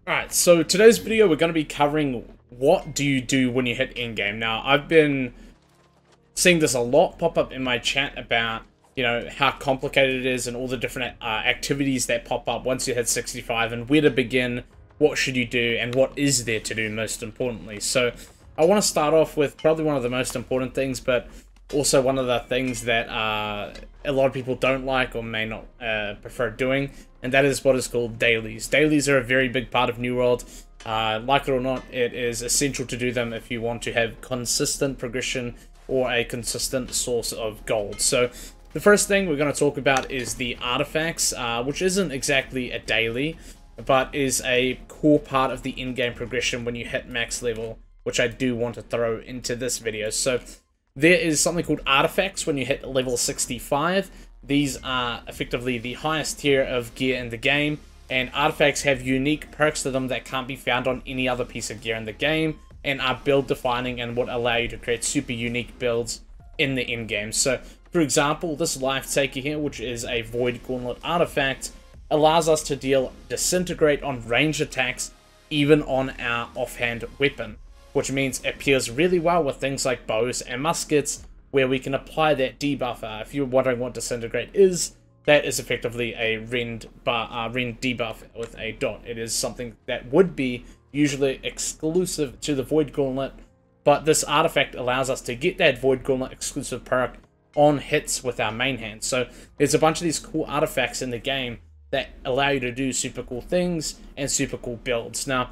Alright, so today's video we're going to be covering what do you do when you hit endgame. Now, I've been seeing this a lot pop up in my chat about, how complicated it is and all the different activities that pop up once you hit 65 and where to begin, what should you do, and what is there to do most importantly. So, I want to start off with probably one of the most important things, but also one of the things that a lot of people don't like or may not prefer doing, and that is what is called dailies. Dailies are a very big part of New World. Like it or not, it is essential to do them if you want to have consistent progression or a consistent source of gold. So the first thing we're going to talk about is the artifacts, which isn't exactly a daily, but is a core part of the in-game progression when you hit max level, which I do want to throw into this video. So there is something called artifacts when you hit level 65. These are effectively the highest tier of gear in the game, and artifacts have unique perks to them that can't be found on any other piece of gear in the game, and are build defining and would allow you to create super unique builds in the in-game. So, for example, this Life Taker here, which is a Void Gauntlet artifact, allows us to deal Disintegrate on ranged attacks, even on our offhand weapon, which means it pairs really well with things like bows and muskets, where we can apply that debuff. If you're wondering what Disintegrate is, that is effectively a rend debuff with a dot. It is something that would be usually exclusive to the Void Gauntlet, but this artifact allows us to get that Void Gauntlet exclusive perk on hits with our main hand. So there's a bunch of these cool artifacts in the game that allow you to do super cool things and super cool builds. Now,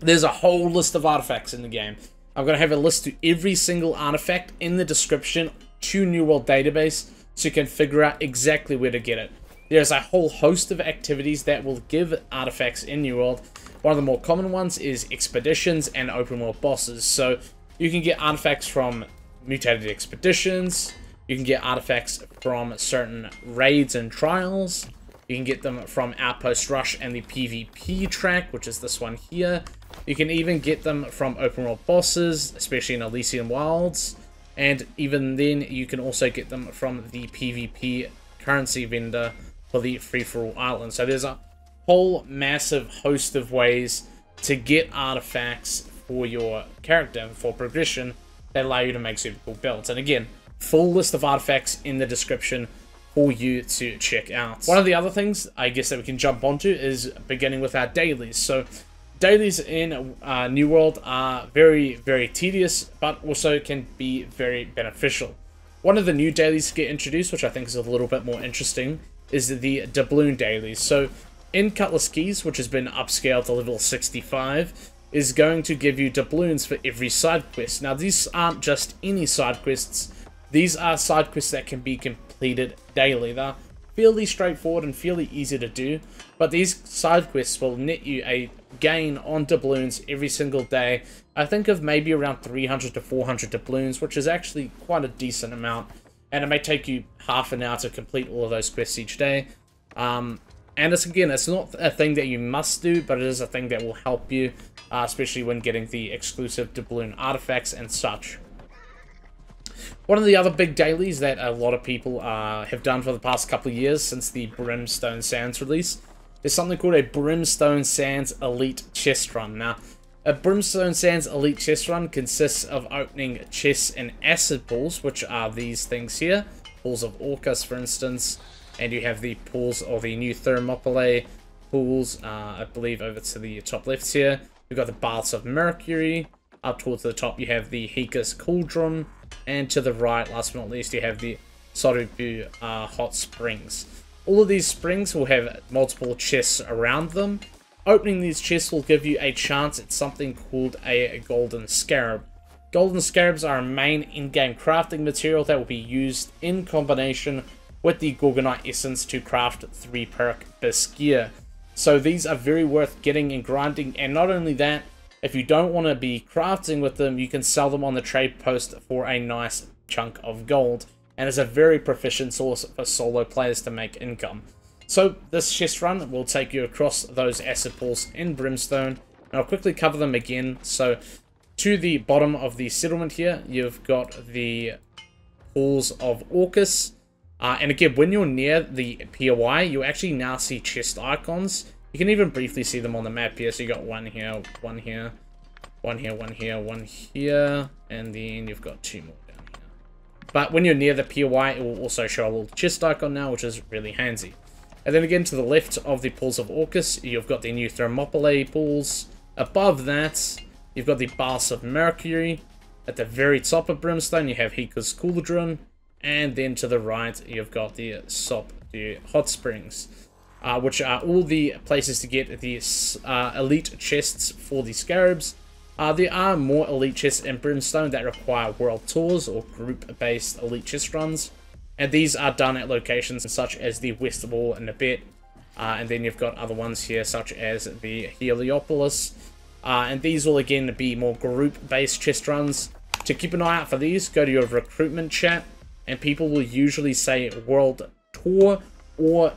there's a whole list of artifacts in the game. I'm going to have a list to every single artifact in the description to New World database so you can figure out exactly where to get it. There's a whole host of activities that will give artifacts in New World. One of the more common ones is expeditions and open world bosses. So you can get artifacts from mutated expeditions, you can get artifacts from certain raids and trials, you can get them from Outpost Rush and the PvP track, which is this one here. You can even get them from open world bosses, especially in Elysian Wilds. And even then, you can also get them from the PvP currency vendor for the free-for-all island. So there's a whole massive host of ways to get artifacts for your character, for progression, that allow you to make super cool builds. And again, full list of artifacts in the description for you to check out. One of the other things, I guess, that we can jump onto is beginning with our dailies. So dailies in New World are very, very tedious, but also can be very beneficial. One of the new dailies to get introduced, which I think is a little bit more interesting, is the doubloon dailies. So in Cutlass Keys, which has been upscaled to level 65, is going to give you doubloons for every side quest. Now, these aren't just any side quests. These are side quests that can be completed daily. They're fairly straightforward and fairly easy to do, but these side quests will net you a gain on doubloons every single day. I think of maybe around 300 to 400 doubloons, which is actually quite a decent amount, and it may take you half an hour to complete all of those quests each day. And it's not a thing that you must do, but it is a thing that will help you, especially when getting the exclusive doubloon artifacts and such. One of the other big dailies that a lot of people have done for the past couple of years since the Brimstone Sands release is something called a Brimstone Sands Elite Chest Run. Now, a Brimstone Sands Elite Chest Run consists of opening chests and acid pools, which are these things here. Pools of Orcus, for instance, and you have the pools of the new Thermopylae pools, I believe over to the top left here. You've got the Baths of Mercury. Up towards the top you have the Hecus Cauldron, and to the right, last but not least, you have the Sorubu Hot Springs. All of these springs will have multiple chests around them. Opening these chests will give you a chance at something called a Golden Scarab. Golden Scarabs are a main in-game crafting material that will be used in combination with the Gorgonite Essence to craft 3-perk Bisque gear. So these are very worth getting and grinding, and not only that, if you don't want to be crafting with them, you can sell them on the trade post for a nice chunk of gold, and is a very proficient source for solo players to make income. So this chest run will take you across those acid pools in Brimstone, and I'll quickly cover them again. So to the bottom of the settlement here, you've got the pools of Orcus, and again, when you're near the POI, you actually now see chest icons. You can even briefly see them on the map here. So you got one here, one here, one here, one here, one here, and then you've got 2 more down here. But when you're near the POI, it will also show a little chest icon now, which is really handy. And then again, to the left of the Pools of Orcus, you've got the new Thermopylae pools. Above that, you've got the Baths of Mercury. At the very top of Brimstone, you have Hika's Cauldron. And then to the right, you've got the Hot Springs, which are all the places to get the elite chests for the Scarabs. There are more elite chests in Brimstone that require world tours or group-based elite chest runs. And these are done at locations such as the West Wall and Nabet. And then you've got other ones here such as the Heliopolis. And these will again be more group-based chest runs. To keep an eye out for these, go to your recruitment chat. And people will usually say World Tour or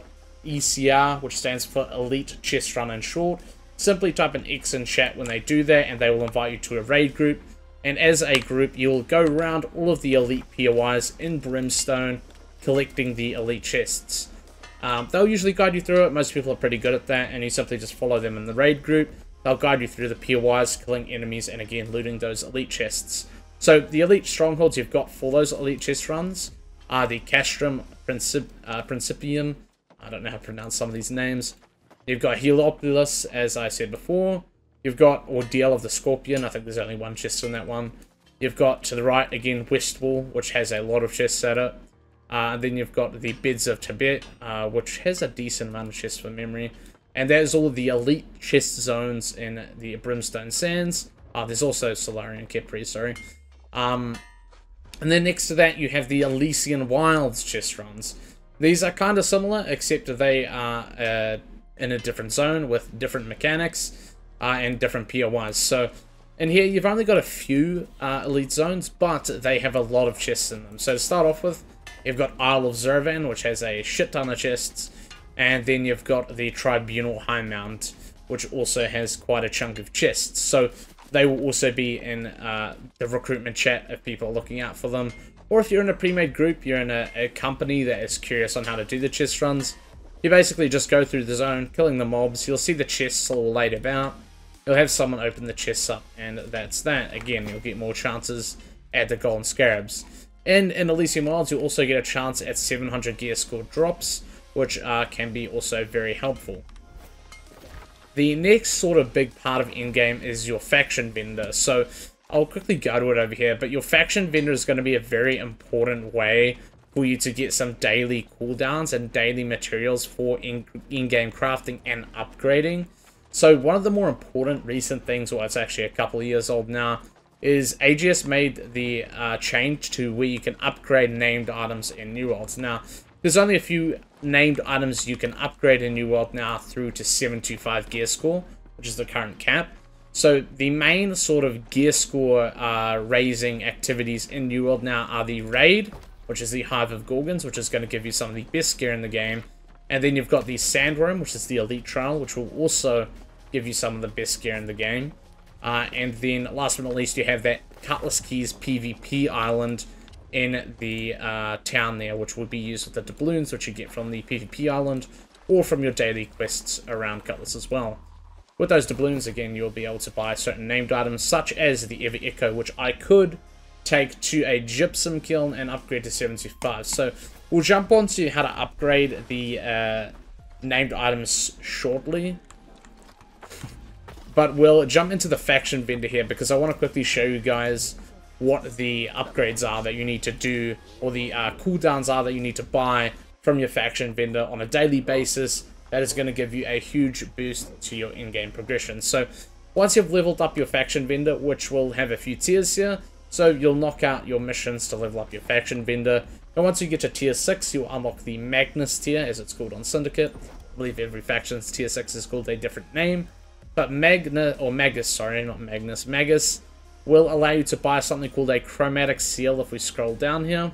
ECR, which stands for Elite Chest Run in short. Simply type an X in chat when they do that, and they will invite you to a raid group. And as a group, you'll go around all of the elite POIs in Brimstone, collecting the elite chests. They'll usually guide you through it. Most people are pretty good at that, and you simply just follow them in the raid group. They'll guide you through the POIs, killing enemies, and again, looting those elite chests. So the elite strongholds you've got for those elite chest runs are the Castrum Principium. I don't know how to pronounce some of these names. You've got Heliopolis, as I said before. You've got Ordeal of the Scorpion. I think there's only one chest in that one. You've got, to the right, again, Westwall, which has a lot of chests at it. And then you've got the Beds of Tibet, which has a decent amount of chests for memory. And there's all of the elite chest zones in the Brimstone Sands. There's also Solarian Kepri, sorry. And then next to that, you have the Elysian Wilds chest runs. These are kind of similar, except they are in a different zone with different mechanics and different POIs. So in here, you've only got a few elite zones, but they have a lot of chests in them. So to start off with, you've got Isle of Zervan, which has a shit ton of chests. And then you've got the Tribunal High Mount, which also has quite a chunk of chests. So they will also be in the recruitment chat if people are looking out for them. Or if you're in a pre-made group, you're in a company that is curious on how to do the chest runs, you basically just go through the zone, killing the mobs. You'll see the chests all laid about. You'll have someone open the chests up, and that's that. Again, you'll get more chances at the Golden Scarabs. And in Elysium Wilds, you'll also get a chance at 700 gear score drops, which can be also very helpful. The next sort of big part of endgame is your faction vendor. So I'll quickly go to it over here, but your faction vendor is going to be a very important way for you to get some daily cooldowns and daily materials for in-game crafting and upgrading. So one of the more important recent things, well, it's actually a couple of years old now, is AGS made the change to where you can upgrade named items in New Worlds. Now, there's only a few named items you can upgrade in New World now through to 725 gear score, which is the current cap. So the main sort of gear score raising activities in New World now are the Raid, which is the Hive of Gorgons, which is going to give you some of the best gear in the game. And then you've got the Sandworm, which is the Elite Trial, which will also give you some of the best gear in the game. And then last but not least, you have that Cutlass Keys PvP island in the town there, which would be used with the doubloons, which you get from the PvP island, or from your daily quests around Cutlass as well. With those doubloons, again, you'll be able to buy certain named items, such as the Ever Echo, which I could take to a gypsum kiln and upgrade to 75. So we'll jump on to how to upgrade the named items shortly. But we'll jump into the faction vendor here, because I want to quickly show you guys what the upgrades are that you need to do, or the cooldowns are that you need to buy from your faction vendor on a daily basis. That is going to give you a huge boost to your in-game progression. So once you've leveled up your faction vendor, which will have a few tiers here, so you'll knock out your missions to level up your faction vendor. And once you get to tier 6, you'll unlock the Magnus tier, as it's called on Syndicate. I believe every faction's tier 6 is called a different name. But Magus will allow you to buy something called a Chromatic Seal if we scroll down here.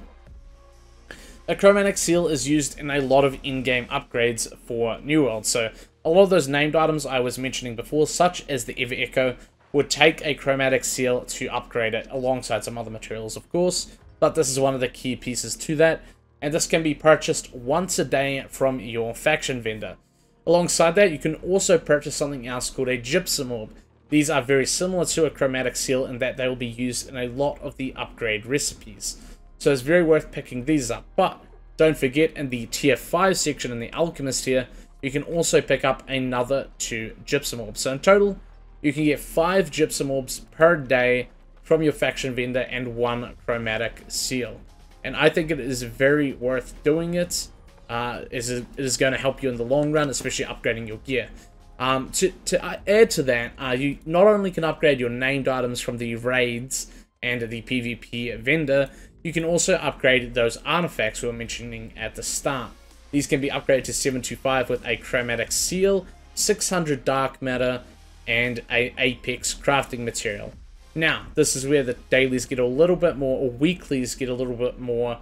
A Chromatic Seal is used in a lot of in-game upgrades for New World. So a lot of those named items I was mentioning before, such as the Ever Echo, would take a Chromatic Seal to upgrade it, alongside some other materials, of course. But this is one of the key pieces to that. And this can be purchased once a day from your faction vendor. Alongside that, you can also purchase something else called a gypsum orb. These are very similar to a chromatic seal in that they will be used in a lot of the upgrade recipes. So it's very worth picking these up. But don't forget, in the tier 5 section in the alchemist here, you can also pick up another 2 gypsum orbs. So in total, you can get 5 gypsum orbs per day from your faction vendor and 1 chromatic seal. And I think it is very worth doing it. It is going to help you in the long run, especially upgrading your gear. To add to that, you not only can upgrade your named items from the raids and the PvP vendor, you can also upgrade those artifacts we were mentioning at the start. These can be upgraded to 725 with a chromatic seal, 600 dark matter, and a apex crafting material. Now, this is where the dailies get a little bit more, or weeklies get a little bit more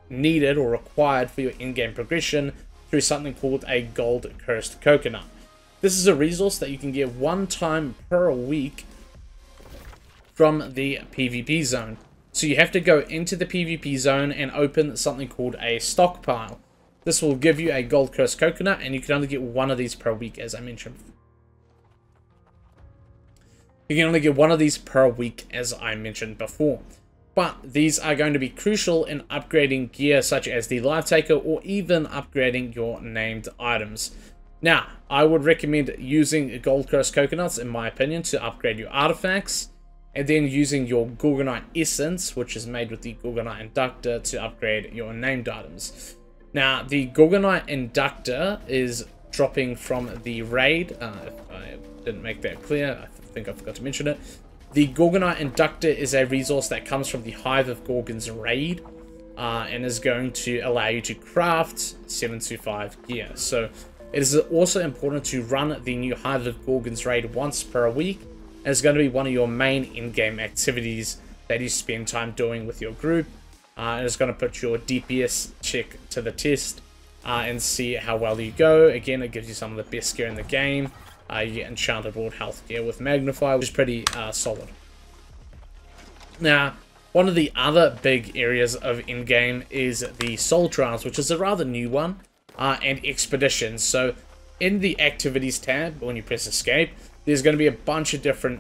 needed or required for your in-game progression through something called a gold cursed coconut. This is a resource that you can get 1 time per week from the PvP zone. So you have to go into the PvP zone and open something called a stockpile. This will give you a gold cursed coconut, and you can only get 1 of these per week, as I mentioned. You can only get 1 of these per week, as I mentioned before. But these are going to be crucial in upgrading gear such as the Life Taker, or even upgrading your named items. Now, I would recommend using gold cursed coconuts, in my opinion, to upgrade your artifacts, and then using your Gorgonite Essence, which is made with the Gorgonite Inductor, to upgrade your named items. Now, the Gorgonite Inductor is dropping from the raid. If I didn't make that clear, I think I forgot to mention it. The Gorgonite Inductor is a resource that comes from the Hive of Gorgons raid, and is going to allow you to craft 725 gear. So it is also important to run the new Hive of Gorgons raid once per week, and it's going to be one of your main in-game activities that you spend time doing with your group. And it's going to put your DPS check to the test and see how well you go. Again, it gives you some of the best gear in the game. You get Enchanted World Health gear with Magnify, which is pretty solid. Now, one of the other big areas of in-game is the Soul Trials, which is a rather new one, and Expeditions. So, in the Activities tab, when you press Escape, there's going to be a bunch of different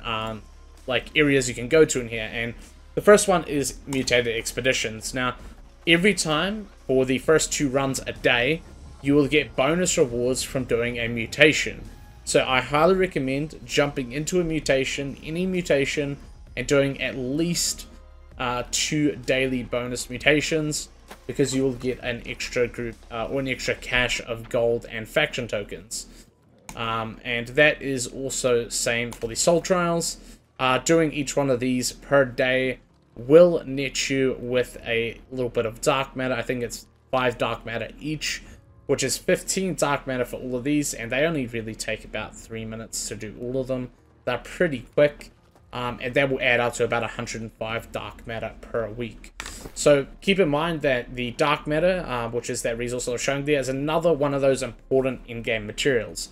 areas you can go to in here, and the first one is Mutated Expeditions. Now, every time for the first 2 runs a day, you will get bonus rewards from doing a mutation. So I highly recommend jumping into a mutation, any mutation, and doing at least 2 daily bonus mutations, because you will get an extra group or an extra cache of gold and faction tokens. And that is also same for the Soul Trials. Doing each one of these per day will net you with a little bit of dark matter. I think it's 5 dark matter each, which is 15 dark matter for all of these, and they only really take about 3 minutes to do all of them. They're pretty quick, and that will add up to about 105 dark matter per week. So keep in mind that the dark matter, which is that resource I was showing there, is another one of those important in-game materials.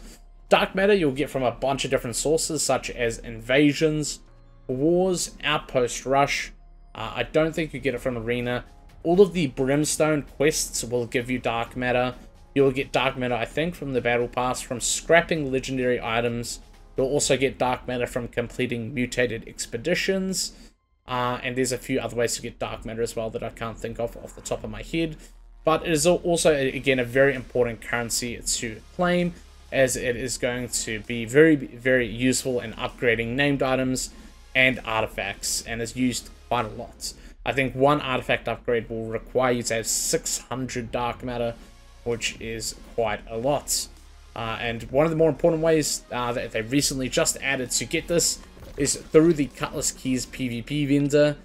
Dark matter you'll get from a bunch of different sources, such as invasions, wars, outpost rush. I don't think you get it from arena. All of the brimstone quests will give you dark matter. You'll get dark matter, I think, from the battle pass, from scrapping legendary items. You'll also get dark matter from completing mutated expeditions. And there's a few other ways to get dark matter as well that I can't think of off the top of my head. But it is also, again, a very important currency to claim, as it is going to be very, very useful in upgrading named items and artifacts, and is used quite a lot. I think 1 artifact upgrade will require you to have 600 dark matter, which is quite a lot. And one of the more important ways that they recently just added to get this is through the Cutlass Keys PvP vendor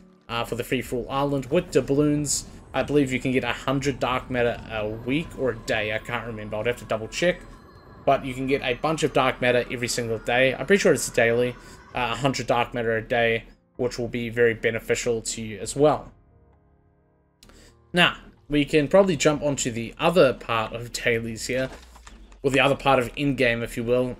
for the free-for-all island with doubloons. I believe you can get 100 dark matter a week or a day. I can't remember. I'd have to double check. But you can get a bunch of dark matter every single day. I'm pretty sure it's daily. 100 dark matter a day, which will be very beneficial to you as well. Now, we can probably jump onto the other part of dailies here, or the other part of in-game, if you will,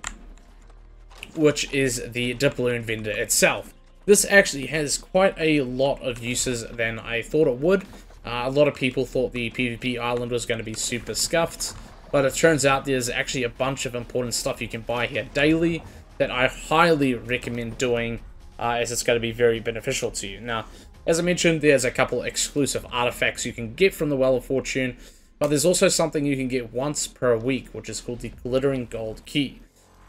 which is the doubloon vendor itself. This actually has quite a lot of uses than I thought it would. A lot of people thought the PvP island was going to be super scuffed, But it turns out there's actually a bunch of important stuff you can buy here daily that I highly recommend doing, as it's going to be very beneficial to you. Now, as I mentioned, there's a couple exclusive artifacts you can get from the Well of Fortune, but there's also something you can get once per week, which is called the Glittering Gold Key.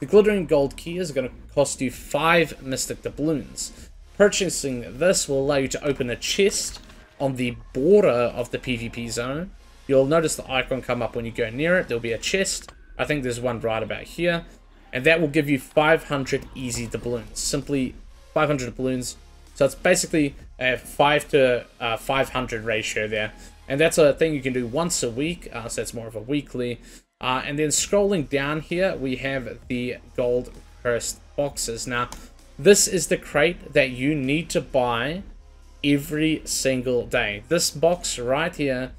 The Glittering Gold Key is going to cost you 5 Mystic Doubloons. Purchasing this will allow you to open a chest on the border of the PvP zone. You'll notice the icon come up when you go near it. There'll be a chest. I think there's one right about here. And that will give you 500 easy doubloons. Simply 500 doubloons. So it's basically a 5 to 500 ratio there. And that's a thing you can do once a week. So that's more of a weekly. And then scrolling down here, we have the gold cursed boxes. Now, this is the crate that you need to buy every single day. This box right here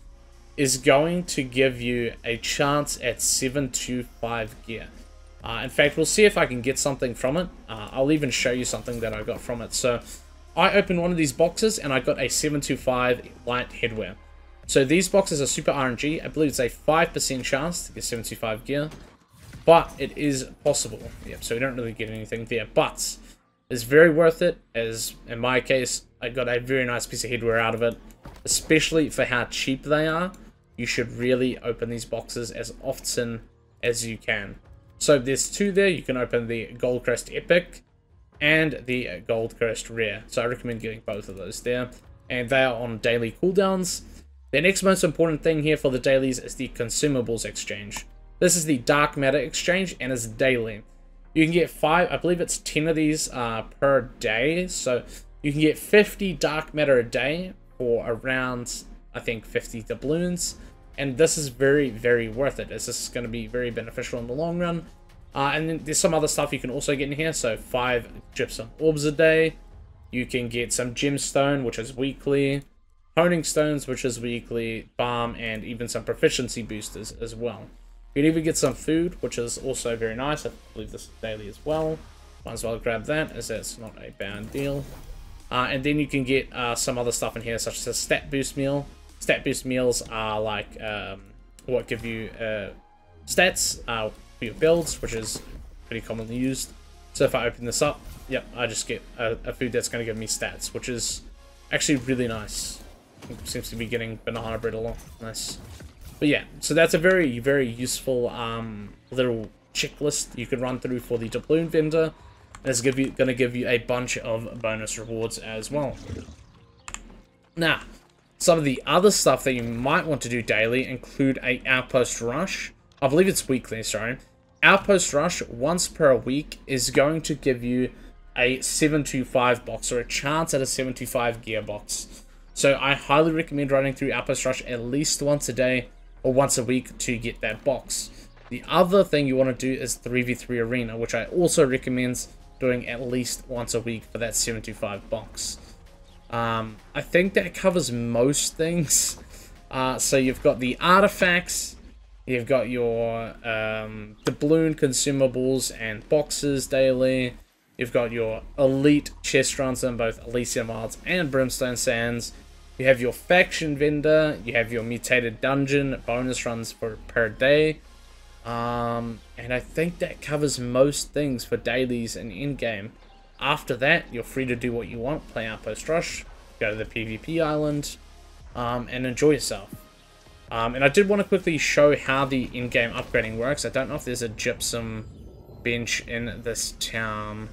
is going to give you a chance at 725 gear. In fact, we'll see if I can get something from it. I'll even show you something that I got from it. So I opened one of these boxes and I got a 725 light headwear. So these boxes are super RNG. I believe it's a 5% chance to get 725 gear, but it is possible. Yep, so we don't really get anything there, but it's very worth it, as in my case, I got a very nice piece of headwear out of it, especially for how cheap they are. You should really open these boxes as often as you can. So there's 2 there. You can open the Gold Crest Epic and the Gold Crest Rare. So I recommend getting both of those there. And they are on daily cooldowns. The next most important thing here for the dailies is the Consumables Exchange. This is the Dark Matter Exchange and it's daily. You can get 5, I believe it's 10 of these per day. So you can get 50 Dark Matter a day for around, I think, 50 doubloons. And this is very, very worth it, as this is going to be very beneficial in the long run. And then there's some other stuff you can also get in here. So 5 gypsum orbs a day. You can get some gemstone, which is weekly. Honing stones, which is weekly. Balm, and even some proficiency boosters as well. You can even get some food, which is also very nice. I believe this is daily as well. Might as well grab that, as that's not a bad deal. And then you can get some other stuff in here, such as a stat boost meal. Stat boost meals are like what give you stats for your builds, which is pretty commonly used. So if I open this up, yep, I just get a food that's going to give me stats, which is actually really nice. It seems to be getting banana bread a lot. Nice. But yeah, so that's a very, very useful little checklist you can run through for the doubloon vendor. And it's going to give you a bunch of bonus rewards as well. Now, some of the other stuff that you might want to do daily include a Outpost Rush. I believe it's weekly, sorry. Outpost Rush, once per week, is going to give you a 725 box, or a chance at a 725 gear box. So I highly recommend running through Outpost Rush at least once a day, or once a week to get that box. The other thing you want to do is 3v3 Arena, which I also recommend doing at least once a week for that 725 box. I think that covers most things. So you've got the artifacts, you've got your doubloon consumables and boxes daily, you've got your elite chest runs in both Elysium Wilds and Brimstone Sands, you have your faction vendor, you have your mutated dungeon bonus runs per day, and I think that covers most things for dailies and in-game. After that, you're free to do what you want, play Outpost Rush, go to the PvP island, and enjoy yourself. And I did want to quickly show how the in-game upgrading works. I don't know if there's a gypsum bench in this town.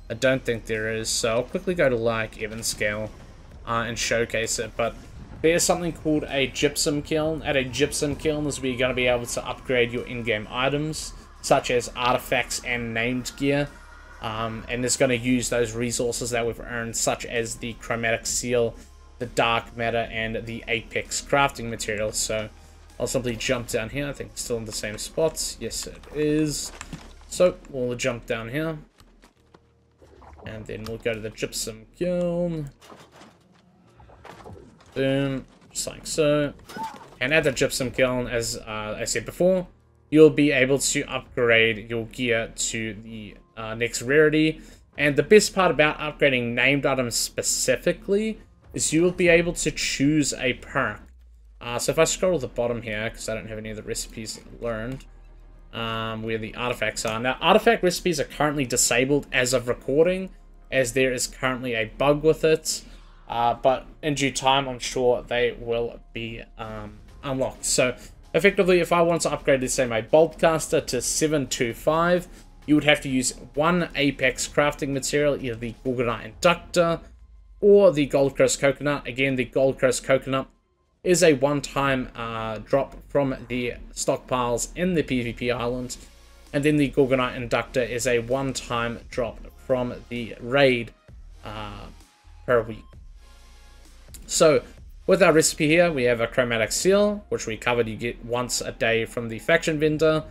I don't think there is, so I'll quickly go to like Evanscale and showcase it. But there's something called a gypsum kiln. At a gypsum kiln is where you're going to be able to upgrade your in-game items, such as artifacts and named gear. And it's going to use those resources that we've earned, such as the chromatic seal, the dark matter, and the apex crafting materials. So I'll simply jump down here. I think it's still in the same spots. Yes, it is. So we'll jump down here, and then we'll go to the gypsum kiln. Boom, just like so. And at the gypsum kiln, as I said before, you'll be able to upgrade your gear to the next rarity. And the best part about upgrading named items specifically is you will be able to choose a perk So if I scroll to the bottom here, because I don't have any of the recipes learned, where the artifacts are. Now, artifact recipes are currently disabled as of recording, as there is currently a bug with it. But in due time, I'm sure they will be unlocked. So effectively, if I want to upgrade, let's say, my Boltcaster to 725, you would have to use one Apex crafting material, either the Gorgonite Inductor or the Gold Coast Coconut. Again, the Gold Coast Coconut is a one-time drop from the stockpiles in the PvP island, and then the Gorgonite Inductor is a one-time drop from the raid per week. So with our recipe here, we have a Chromatic Seal, which we covered you get once a day from the faction vendor.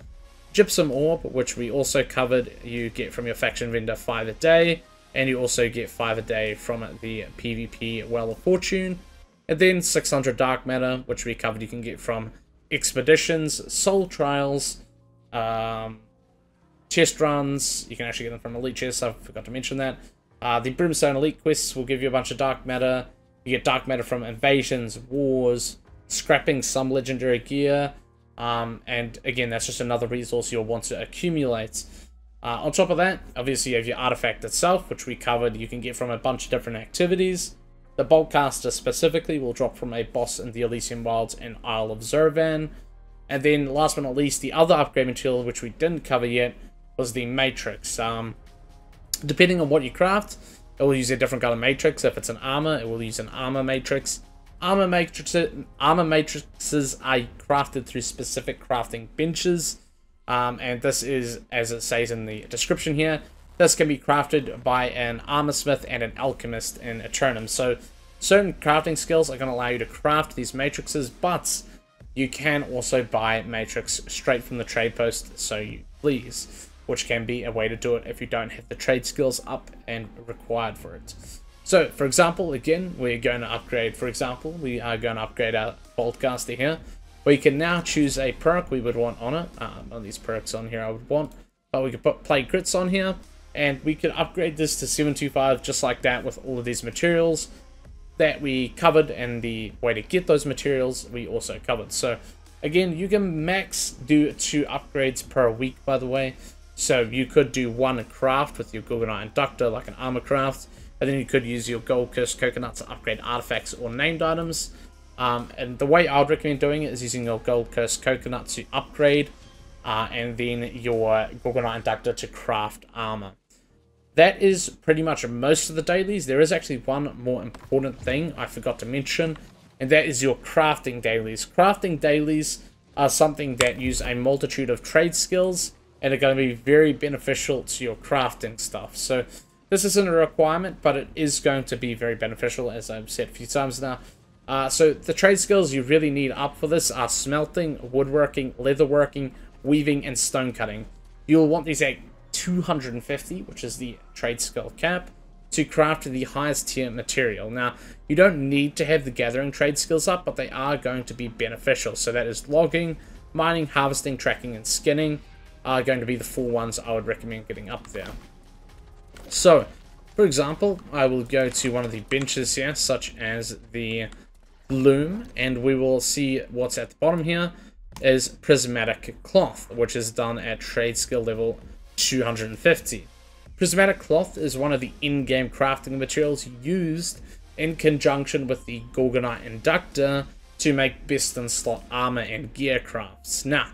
Gypsum Orb, which we also covered, you get from your faction vendor 5 a day, and you also get 5 a day from the PvP Well of Fortune. And then 600 Dark Matter, which we covered you can get from Expeditions, Soul Trials, chest runs. You can actually get them from Elite Chests, I forgot to mention that. The Brimstone Elite Quests will give you a bunch of Dark Matter. You get Dark Matter from Invasions, Wars, scrapping some Legendary Gear, and again, that's just another resource you'll want to accumulate. On top of that, obviously you have your artifact itself, which we covered you can get from a bunch of different activities. The Boltcaster specifically will drop from a boss in the Elysian Wilds and Isle of Zervan. And then last but not least, the other upgrade material, which we didn't cover yet, was the Matrix. Depending on what you craft, it will use a different kind of matrix. If it's an armor, it will use an armor matrix. Armor matrices are crafted through specific crafting benches. And this is, as it says in the description here, this can be crafted by an armor smith and an alchemist in Aeternum. So certain crafting skills are going to allow you to craft these matrices, but you can also buy matrix straight from the trade post, so you please, which can be a way to do it if you don't have the trade skills up and required for it. So, for example, again, we're going to upgrade, we are going to upgrade our Boltcaster here. We can now choose a perk we would want on it. None of these perks on here I would want, but we could put Play Crits on here, and we could upgrade this to 725 just like that with all of these materials that we covered, and the way to get those materials we also covered. So, again, you can max do 2 upgrades per week, by the way. So you could do one craft with your Gorgonite Inductor, like an armor craft, and then you could use your Gold Coast Coconut to upgrade artifacts or named items. And the way I would recommend doing it is using your Gold Coast Coconut to upgrade, and then your Gorgonite Inductor to craft armor. That is pretty much most of the dailies. There is actually one more important thing I forgot to mention, and that is your crafting dailies. Crafting dailies are something that use a multitude of trade skills, and are going to be very beneficial to your crafting stuff. So this isn't a requirement, but it is going to be very beneficial, as I've said a few times now. So the trade skills you really need up for this are smelting, woodworking, leatherworking, weaving, and stone cutting. You'll want these at 250, which is the trade skill cap, to craft the highest tier material. Now, you don't need to have the gathering trade skills up, but they are going to be beneficial. So that is logging, mining, harvesting, tracking, and skinning are going to be the 4 ones I would recommend getting up there. So, for example, I will go to one of the benches here, such as the loom, and we will see what's at the bottom here is prismatic cloth, which is done at trade skill level 250. Prismatic cloth is one of the in-game crafting materials used in conjunction with the Gorgonite Inductor to make best in slot armor and gear crafts. Now,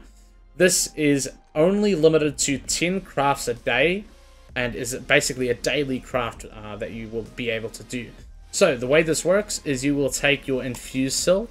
this is only limited to 10 crafts a day, and is basically a daily craft that you will be able to do. So the way this works is you will take your infused silk,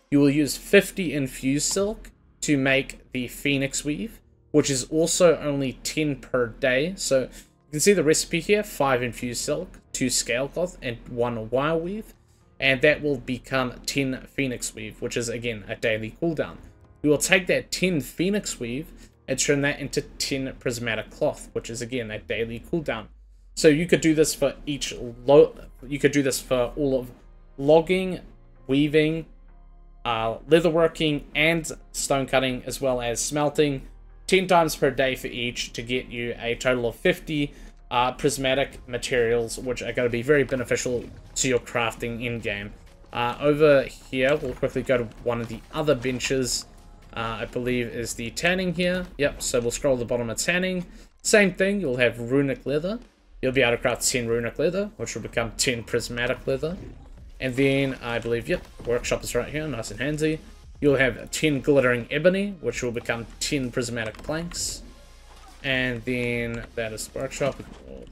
you will use 50 infused silk to make the Phoenix Weave, which is also only 10 per day. So you can see the recipe here, 5 infused silk, 2 scale cloth, and 1 wire weave, and that will become 10 Phoenix Weave, which is again a daily cooldown. We will take that 10 Phoenix Weave and turn that into 10 prismatic cloth, which is again a daily cooldown. So you could do this for you could do this for all of logging, weaving, leatherworking, and stone cutting, as well as smelting, 10 times per day for each, to get you a total of 50 prismatic materials, which are going to be very beneficial to your crafting in game. Over here, we'll quickly go to one of the other benches. I believe is the tanning here. Yep, so we'll scroll to the bottom of tanning. Same thing, you'll have runic leather. You'll be able to craft 10 runic leather, which will become 10 prismatic leather. And then, I believe, yep, workshop is right here, nice and handy. You'll have 10 glittering ebony, which will become 10 prismatic planks. And then, that is the workshop,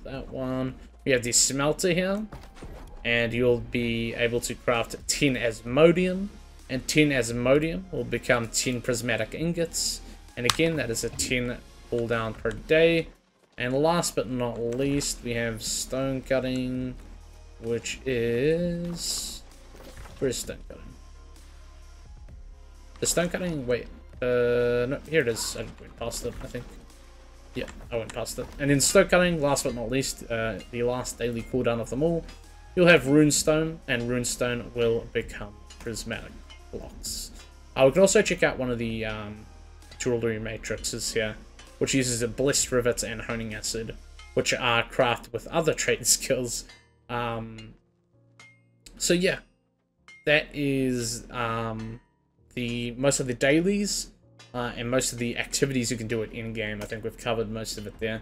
that one. We have the smelter here. And you'll be able to craft 10 asmodium. And 10 asmodium will become 10 prismatic ingots. And again, that is a 10 cooldown per day. And last but not least, we have stone cutting, which is... Where's stone cutting? The stone cutting? Wait. No, here it is. I went past it, I think. Yeah, I went past it. And in stone cutting, last but not least, the last daily cooldown of them all, you'll have runestone, and runestone will become prismatic blocks. We can also check out one of the jewelry matrices here, which uses a blessed rivets and honing acid, which are crafted with other trade skills. So yeah, that is most of the dailies and most of the activities you can do it in game. I think we've covered most of it there.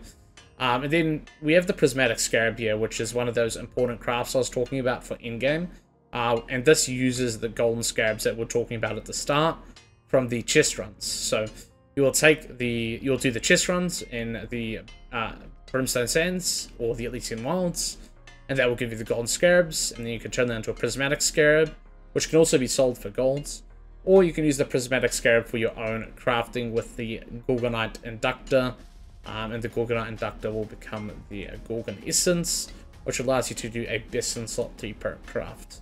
And then we have the prismatic scarab here, which is one of those important crafts I was talking about for in-game. And this uses the golden scarabs that we're talking about at the start from the chest runs. So you'll do the chest runs in the Brimstone Sands or the Elysian Wilds, and that will give you the golden scarabs, and then you can turn that into a prismatic scarab, which can also be sold for golds. Or you can use the prismatic scarab for your own crafting with the Gorgonite Inductor, and the Gorgonite Inductor will become the Gorgon Essence, which allows you to do a best in slot 3 per craft.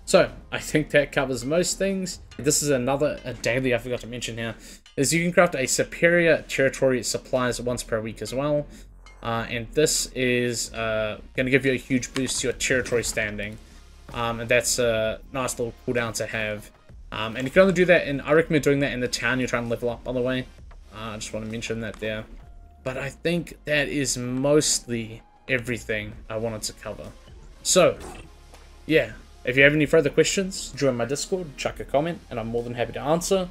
So, I think that covers most things. This is another daily I forgot to mention here, is you can craft a superior territory supplies once per week as well. And this is going to give you a huge boost to your territory standing. And that's a nice little cooldown to have. And you can only do that I recommend doing that in the town you're trying to level up, by the way. I just want to mention that there. But I think that is mostly everything I wanted to cover. So, yeah. If you have any further questions, join my Discord, chuck a comment, and I'm more than happy to answer.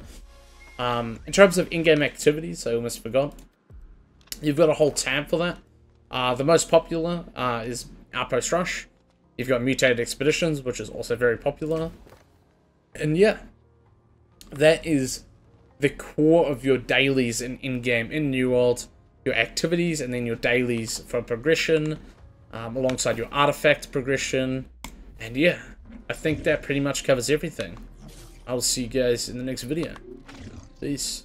In terms of in-game activities, I almost forgot. You've got a whole tab for that. The most popular is Outpost Rush. You've got Mutated Expeditions, which is also very popular. And yeah, that is the core of your dailies in-game in New World. Your activities, and then your dailies for progression, alongside your artifact progression. And yeah, I think that pretty much covers everything. I will see you guys in the next video. Peace.